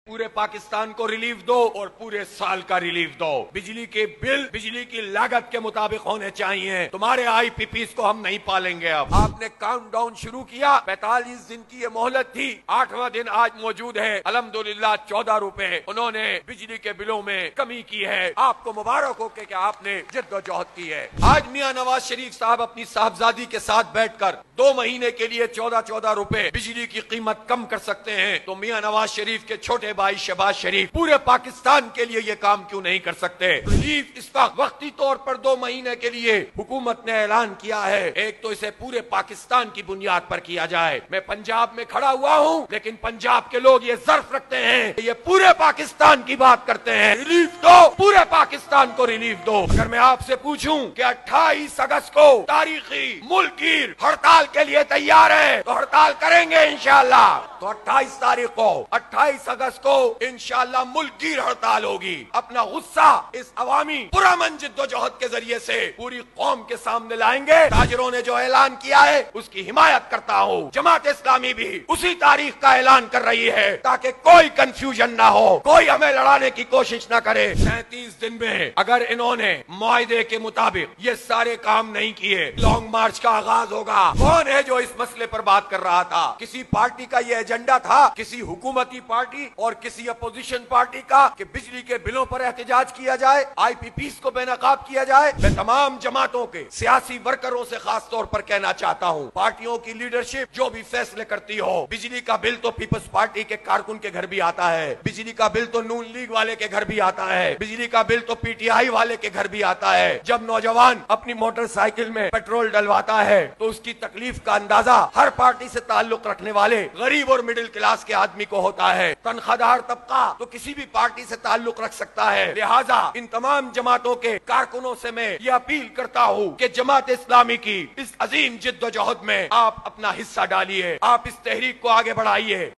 पूरे पाकिस्तान को रिलीफ दो और पूरे साल का रिलीफ दो। बिजली के बिल बिजली की लागत के मुताबिक होने चाहिए। तुम्हारे IPPs को हम नहीं पालेंगे। अब आपने काउंटडाउन शुरू किया, 45 दिन की ये मोहलत थी, 8वां दिन आज मौजूद है। अल्हम्दुलिल्लाह 14 रुपए उन्होंने बिजली के बिलों में कमी की है। आपको मुबारक हो कि आपने जिद्दोजहद की है। आज मियां नवाज शरीफ साहब अपनी साहबजादी के साथ बैठकर 2 महीने के लिए 14-14 रुपए बिजली की कीमत कम कर सकते हैं, तो मियां नवाज शरीफ के छोटे भाई शहबाज शरीफ पूरे पाकिस्तान के लिए ये काम क्यों नहीं कर सकते? रिलीफ इस वक्त वक्ती तौर पर 2 महीने के लिए हुकूमत ने ऐलान किया है। एक तो इसे पूरे पाकिस्तान की बुनियाद पर किया जाए। मैं पंजाब में खड़ा हुआ हूँ, लेकिन पंजाब के लोग ये ज़र्फ रखते हैं, ये पूरे पाकिस्तान की बात करते हैं। रिलीफ दो, पूरे पाकिस्तान को रिलीफ दो। अगर मैं आपसे पूछूं कि 28 अगस्त को तारीखी मुल्कगीर हड़ताल के लिए तैयार है, तो हड़ताल करेंगे इंशाअल्लाह। तो 28 तारीख को 28 अगस्त को इंशाअल्लाह मुल्कगीर हड़ताल होगी। अपना गुस्सा इस अवामी पुरअमन जिद्दोजहद के जरिए से पूरी कौम के सामने लाएंगे। ताजिरों ने जो ऐलान किया है उसकी हिमायत करता हूँ। जमात इस्लामी भी उसी तारीख का ऐलान कर रही है, ताकि कोई कंफ्यूजन ना हो, कोई हमें लड़ाने की कोशिश ना करे। 37 दिन में अगर इन्होंने मुआहदे के मुताबिक ये सारे काम नहीं किए, लॉन्ग मार्च का आगाज होगा। कौन है जो इस मसले पर बात कर रहा था? किसी पार्टी का ये एजेंडा था, किसी हुकूमती पार्टी और किसी अपोजिशन पार्टी का, कि बिजली के बिलों पर एहतजाज किया जाए, IPPs को बेनकाब किया जाए। मैं तमाम जमातों के सियासी वर्करों से खास तौर पर कहना चाहता हूँ, पार्टियों की लीडरशिप जो भी फैसले करती हो, बिजली का बिल तो पीपल्स पार्टी के कारकुन के घर भी आता है, बिजली का बिल तो नून लीग वाले के घर भी आता है, बिजली का बिल तो PTI वाले के घर भी आता है। जब नौजवान अपनी मोटरसाइकिल में पेट्रोल डलवाता है, तो उसकी तकलीफ का अंदाजा हर पार्टी से ताल्लुक रखने वाले गरीब और मिडिल क्लास के आदमी को होता है। तनख्वाहदार तबका तो किसी भी पार्टी से ताल्लुक रख सकता है। लिहाजा इन तमाम जमातों के कारकुनों से मैं ये अपील करता हूँ कि जमात इस्लामी की इस अजीम जिद्दोजहद में आप अपना हिस्सा डालिए, आप इस तहरीक को आगे बढ़ाइए।